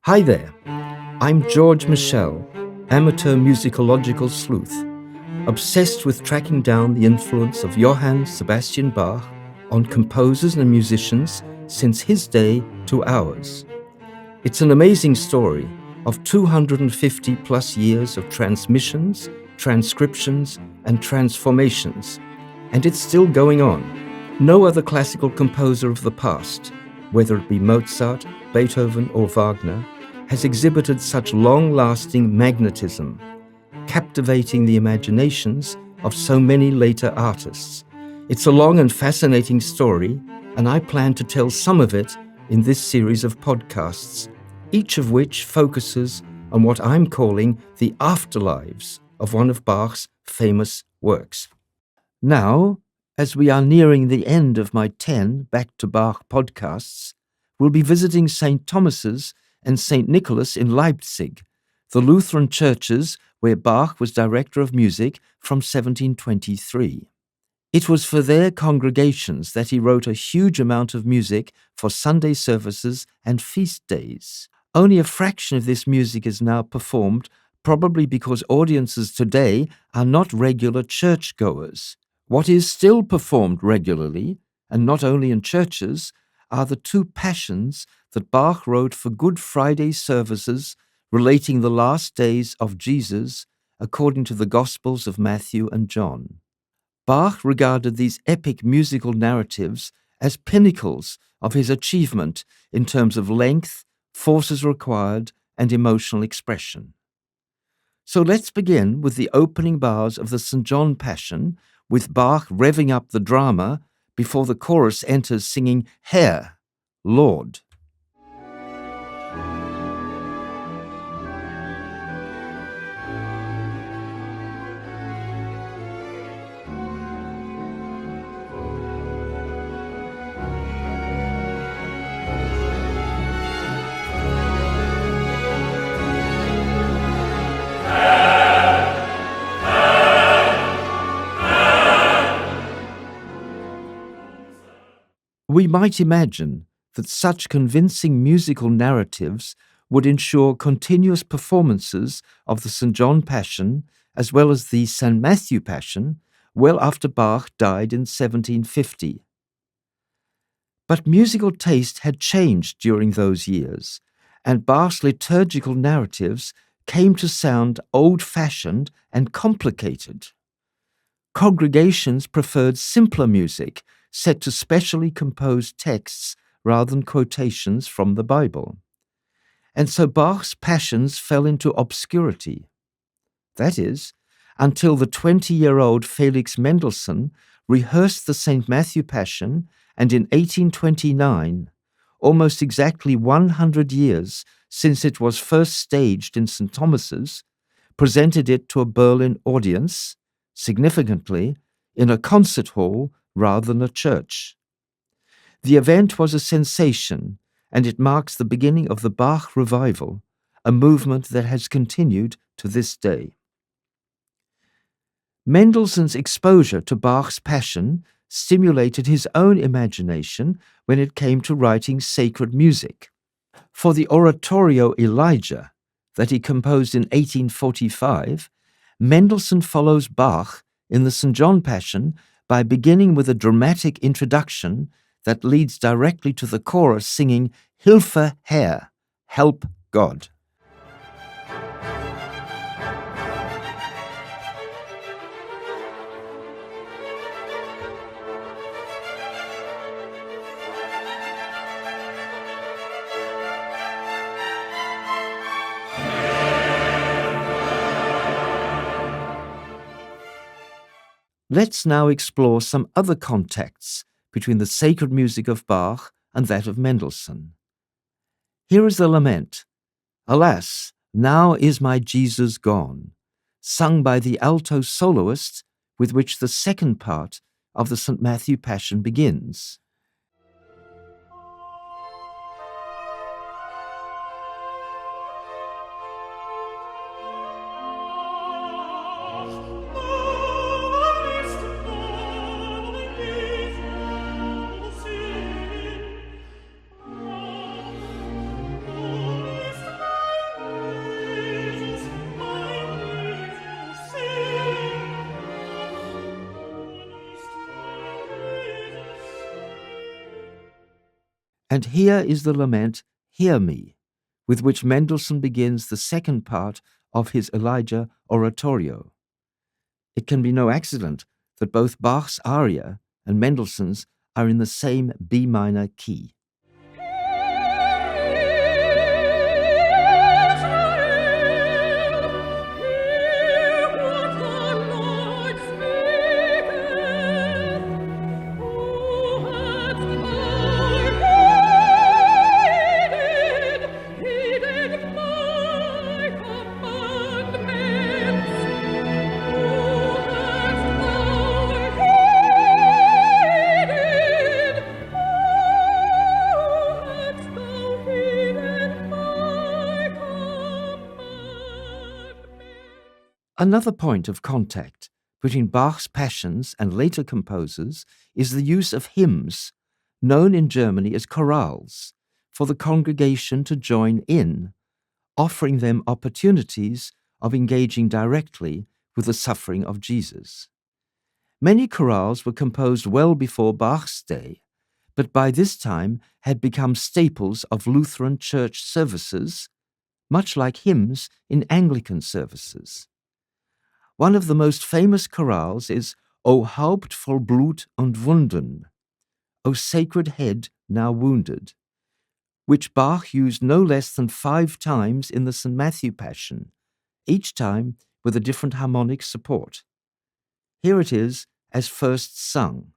Hi there, I'm George Michell, amateur musicological sleuth, obsessed with tracking down the influence of Johann Sebastian Bach on composers and musicians since his day to ours. It's an amazing story of 250 plus years of transmissions, transcriptions, and transformations, and it's still going on. No other classical composer of the past, whether it be Mozart, Beethoven, or Wagner, has exhibited such long-lasting magnetism, captivating the imaginations of so many later artists. It's a long and fascinating story, and I plan to tell some of it in this series of podcasts, each of which focuses on what I'm calling the afterlives of one of Bach's famous works. Now, as we are nearing the end of my 10 Back to Bach podcasts, we'll be visiting St. Thomas's and St. Nicholas in Leipzig, the Lutheran churches where Bach was director of music from 1723. It was for their congregations that he wrote a huge amount of music for Sunday services and feast days. Only a fraction of this music is now performed, probably because audiences today are not regular churchgoers. What is still performed regularly, and not only in churches, are the two passions that Bach wrote for Good Friday services relating the last days of Jesus according to the Gospels of Matthew and John. Bach regarded these epic musical narratives as pinnacles of his achievement in terms of length, forces required, and emotional expression. So let's begin with the opening bars of the St. John Passion, with Bach revving up the drama before the chorus enters singing Herr, Lord. We might imagine that such convincing musical narratives would ensure continuous performances of the St. John Passion as well as the St. Matthew Passion well after Bach died in 1750. But musical taste had changed during those years, and Bach's liturgical narratives came to sound old-fashioned and complicated. Congregations preferred simpler music, set to specially composed texts rather than quotations from the Bible. And so Bach's passions fell into obscurity. That is, until the 20-year-old Felix Mendelssohn rehearsed the St. Matthew Passion, and in 1829, almost exactly 100 years since it was first staged in St. Thomas's, presented it to a Berlin audience, significantly, in a concert hall rather than a church. The event was a sensation, and it marks the beginning of the Bach revival, a movement that has continued to this day. Mendelssohn's exposure to Bach's Passion stimulated his own imagination when it came to writing sacred music. For the oratorio Elijah, that he composed in 1845, Mendelssohn follows Bach in the St. John Passion by beginning with a dramatic introduction that leads directly to the chorus singing Hilfe Herr, help God. Let's now explore some other contacts between the sacred music of Bach and that of Mendelssohn. Here is the lament, Alas, now is my Jesus gone, sung by the alto soloist with which the second part of the St. Matthew Passion begins. And here is the lament, Hear Me, with which Mendelssohn begins the second part of his Elijah oratorio. It can be no accident that both Bach's aria and Mendelssohn's are in the same B minor key. Another point of contact between Bach's passions and later composers is the use of hymns, known in Germany as chorales, for the congregation to join in, offering them opportunities of engaging directly with the suffering of Jesus. Many chorales were composed well before Bach's day, but by this time had become staples of Lutheran church services, much like hymns in Anglican services. One of the most famous chorales is O Haupt voll Blut und Wunden, O Sacred Head now wounded, which Bach used no less than 5 times in the St. Matthew Passion, each time with a different harmonic support. Here it is as first sung.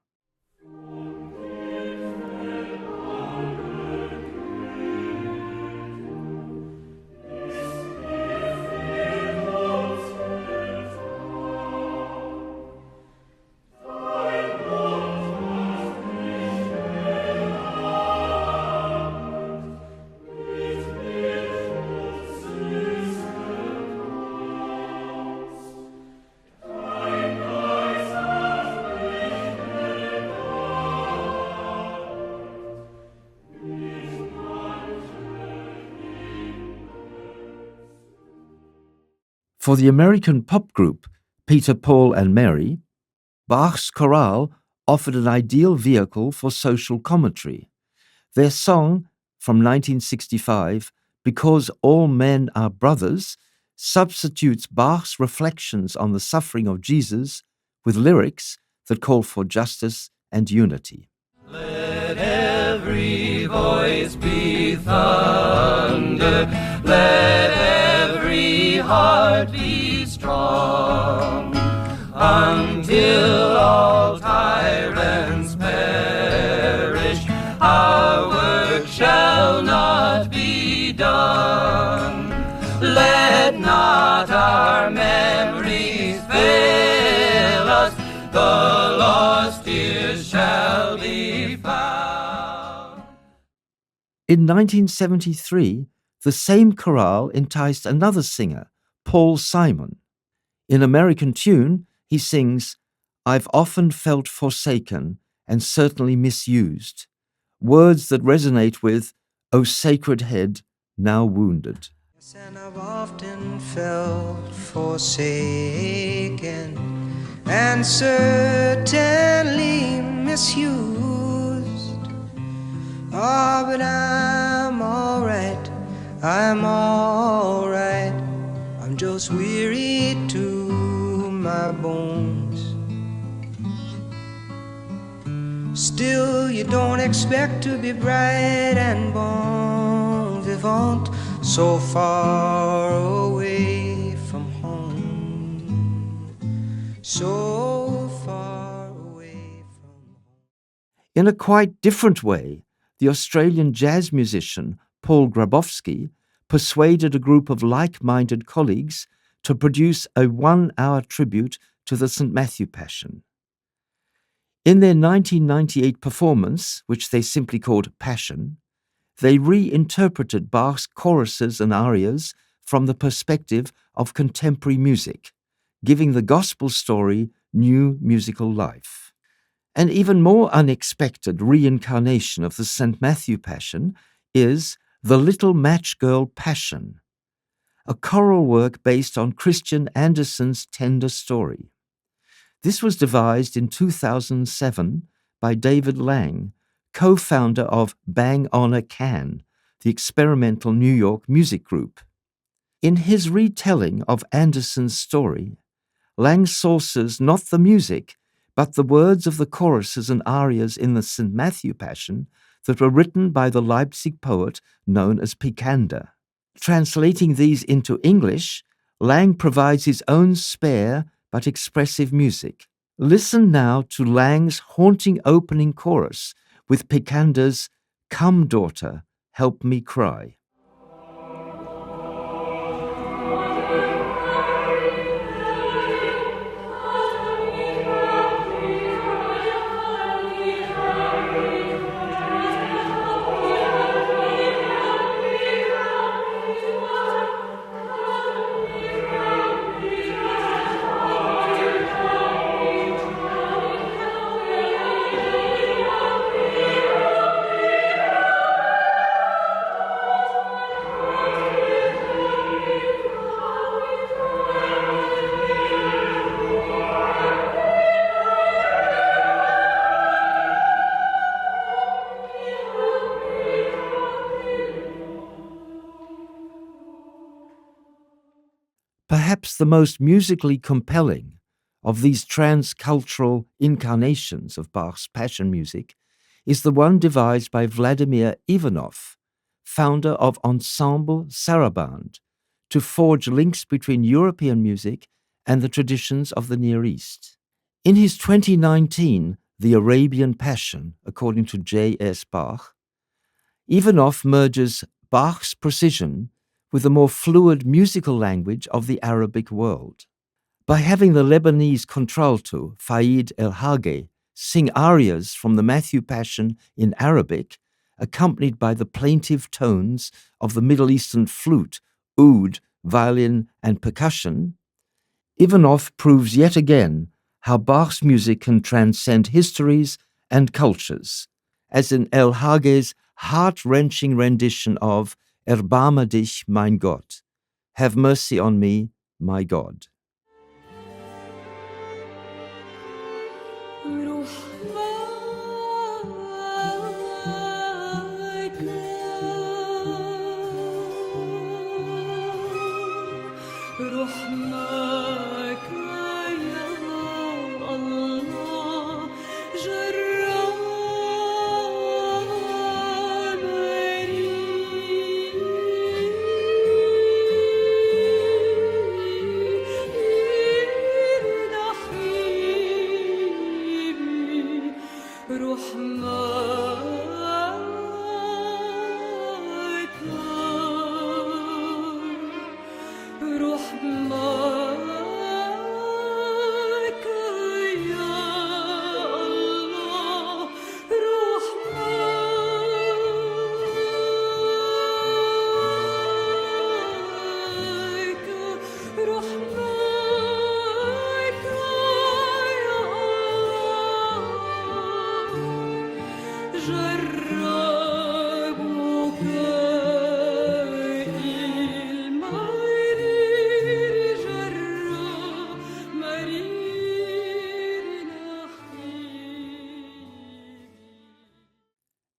For the American pop group Peter, Paul and Mary, Bach's chorale offered an ideal vehicle for social commentary. Their song from 1965, Because All Men Are Brothers, substitutes Bach's reflections on the suffering of Jesus with lyrics that call for justice and unity. Let every voice be thunder, let every heart be strong, until all tyrants perish, our work shall not be done. Let not our memories fail us, the lost years shall be found. In 1973, the same chorale enticed another singer, Paul Simon. In American Tune, he sings, I've often felt forsaken and certainly misused, words that resonate with, O sacred head, now wounded. Yes, and I've often felt forsaken and certainly misused. Oh, but I'm alright, I'm alright. I'm just weary to my bones. Still, you don't expect to be bright and bon vivant so far away from home. So far away from home. In a quite different way, the Australian jazz musician Paul Grabowski persuaded a group of like-minded colleagues to produce a 1-hour tribute to the St. Matthew Passion. In their 1998 performance, which they simply called Passion, they reinterpreted Bach's choruses and arias from the perspective of contemporary music, giving the gospel story new musical life. An even more unexpected reincarnation of the St. Matthew Passion is The Little Match Girl Passion, a choral work based on Christian Andersen's Tender Story. This was devised in 2007 by David Lang, co-founder of Bang On a Can, the experimental New York music group. In his retelling of Andersen's story, Lang sources not the music, but the words of the choruses and arias in the St. Matthew Passion that were written by the Leipzig poet known as Picander. Translating these into English, Lang provides his own spare but expressive music. Listen now to Lang's haunting opening chorus with Picander's "Come, Daughter, Help Me Cry." Perhaps the most musically compelling of these transcultural incarnations of Bach's Passion music is the one devised by Vladimir Ivanov, founder of Ensemble Saraband, to forge links between European music and the traditions of the Near East. In his 2019 The Arabian Passion, according to J.S. Bach, Ivanov merges Bach's precision with the more fluid musical language of the Arabic world. By having the Lebanese contralto Faïd El-Hagé sing arias from the Matthew Passion in Arabic, accompanied by the plaintive tones of the Middle Eastern flute, oud, violin, and percussion, Ivanov proves yet again how Bach's music can transcend histories and cultures, as in El-Hagé's heart-wrenching rendition of Erbarme dich, mein Gott, Have Mercy on Me, My God.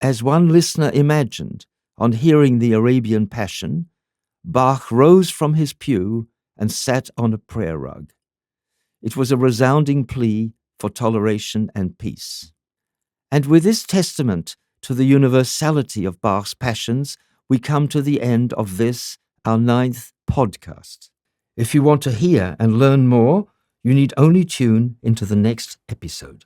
As one listener imagined, on hearing the Arabian Passion, Bach rose from his pew and sat on a prayer rug. It was a resounding plea for toleration and peace. And with this testament to the universality of Bach's passions, we come to the end of this, our 9th podcast. If you want to hear and learn more, you need only tune into the next episode.